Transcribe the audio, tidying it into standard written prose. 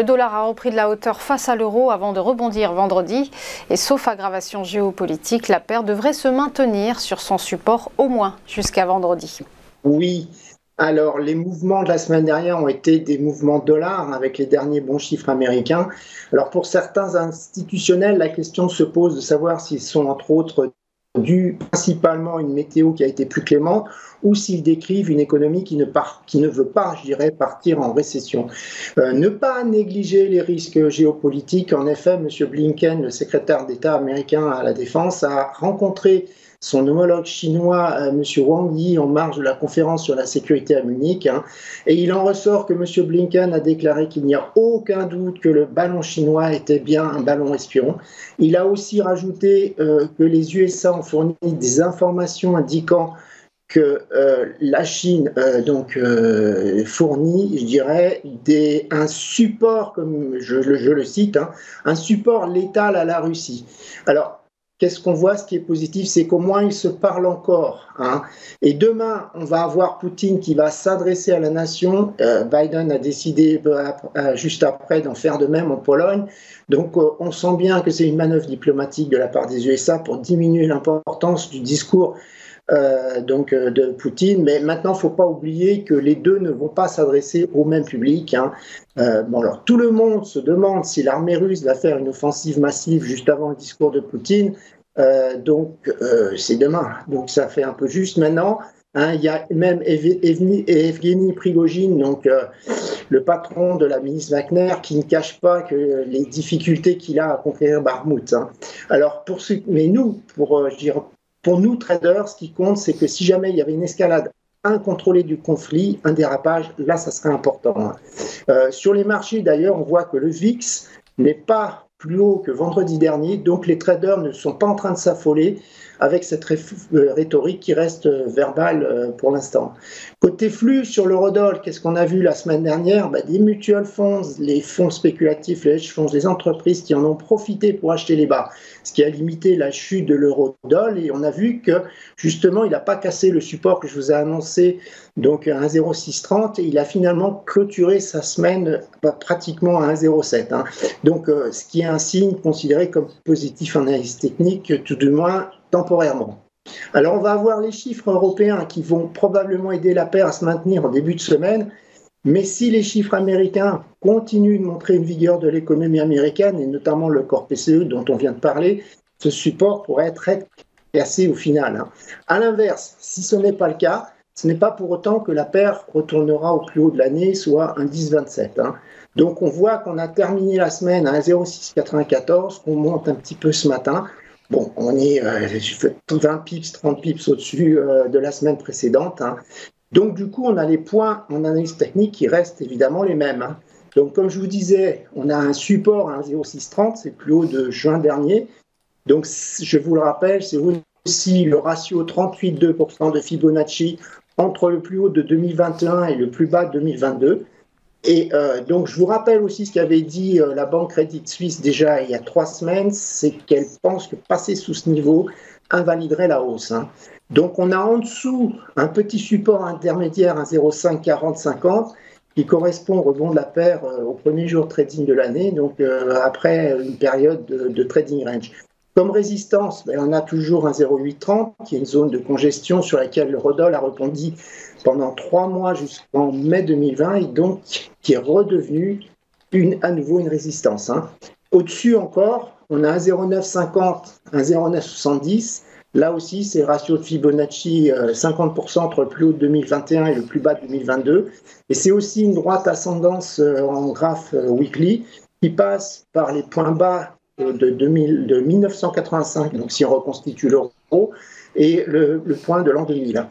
Le dollar a repris de la hauteur face à l'euro avant de rebondir vendredi. Et sauf aggravation géopolitique, la paire devrait se maintenir sur son support au moins jusqu'à vendredi. Oui. Alors, les mouvements de la semaine dernière ont été des mouvements dollars avec les derniers bons chiffres américains. Alors, pour certains institutionnels, la question se pose de savoir s'ils sont entre autres dus principalement à une météo qui a été plus clémente ou s'ils décrivent une économie qui ne veut pas, je dirais, partir en récession. Ne pas négliger les risques géopolitiques. En effet, M. Blinken, le secrétaire d'État américain à la Défense, a rencontré son homologue chinois, M. Wang Yi, en marge de la conférence sur la sécurité à Munich. Et il en ressort que M. Blinken a déclaré qu'il n'y a aucun doute que le ballon chinois était bien un ballon espion. Il a aussi rajouté que les USA ont fourni des informations indiquant que la Chine fournit, je dirais, un support, comme je le cite, un support létal à la Russie. Alors, qu'est-ce qu'on voit? Ce qui est positif, c'est qu'au moins ils se parlent encore. Et demain, on va avoir Poutine qui va s'adresser à la nation. Biden a décidé juste après d'en faire de même en Pologne. Donc, on sent bien que c'est une manœuvre diplomatique de la part des USA pour diminuer l'importance du discours de Poutine. Mais maintenant, il ne faut pas oublier que les deux ne vont pas s'adresser au même public. Alors, tout le monde se demande si l'armée russe va faire une offensive massive juste avant le discours de Poutine. C'est demain. Donc, ça fait un peu juste maintenant. Il y a même Evgeny Prigojine, le patron de la milice Wagner, qui ne cache pas que les difficultés qu'il a à conquérir Bakhmout. Alors, pour nous, traders, ce qui compte, c'est que si jamais il y avait une escalade incontrôlée du conflit, un dérapage, là, ça serait important. Sur les marchés, d'ailleurs, on voit que le VIX n'est pas plus haut que vendredi dernier, donc les traders ne sont pas en train de s'affoler avec cette rhétorique qui reste verbale pour l'instant. Côté flux sur l'eurodoll, qu'est-ce qu'on a vu la semaine dernière? Des mutual funds, les fonds spéculatifs, les hedge funds, les entreprises qui en ont profité pour acheter les bas, ce qui a limité la chute de l'eurodoll. Et on a vu que justement, il n'a pas cassé le support que je vous ai annoncé, donc à 1,0630, et il a finalement clôturé sa semaine pratiquement à 1,07. Donc, ce qui est un signe considéré comme positif en analyse technique, tout du moins temporairement. Alors, on va avoir les chiffres européens qui vont probablement aider la paire à se maintenir en début de semaine, mais si les chiffres américains continuent de montrer une vigueur de l'économie américaine, et notamment le corps PCE dont on vient de parler, ce support pourrait être cassé au final. À l'inverse, si ce n'est pas le cas, ce n'est pas pour autant que la paire retournera au plus haut de l'année, soit un 10,27. Donc on voit qu'on a terminé la semaine à 1,0694, qu'on monte un petit peu ce matin. Bon, on est 20 pips, 30 pips au-dessus de la semaine précédente. Donc du coup, on a les points en analyse technique qui restent évidemment les mêmes. Donc comme je vous disais, on a un support à 1,0630, c'est le plus haut de juin dernier. Donc je vous le rappelle, c'est aussi le ratio 38,2% de Fibonacci entre le plus haut de 2021 et le plus bas de 2022. Et donc, je vous rappelle aussi ce qu'avait dit la banque Crédit Suisse déjà il y a 3 semaines, c'est qu'elle pense que passer sous ce niveau invaliderait la hausse. Donc, on a en dessous un petit support intermédiaire, un 0,540-50, qui correspond au rebond de la paire au premier jour de trading de l'année, donc après une période de trading range. Comme résistance, on a toujours un 0,830, qui est une zone de congestion sur laquelle le Eurodoll a rebondi pendant 3 mois jusqu'en mai 2020 et donc qui est redevenu à nouveau une résistance. Au-dessus encore, on a un 0,950, un 0,970. Là aussi, c'est le ratio de Fibonacci 50% entre le plus haut de 2021 et le plus bas de 2022. Et c'est aussi une droite ascendance en graphe weekly qui passe par les points bas de 1985, donc si on reconstitue l'euro, et le point de l'an 2000.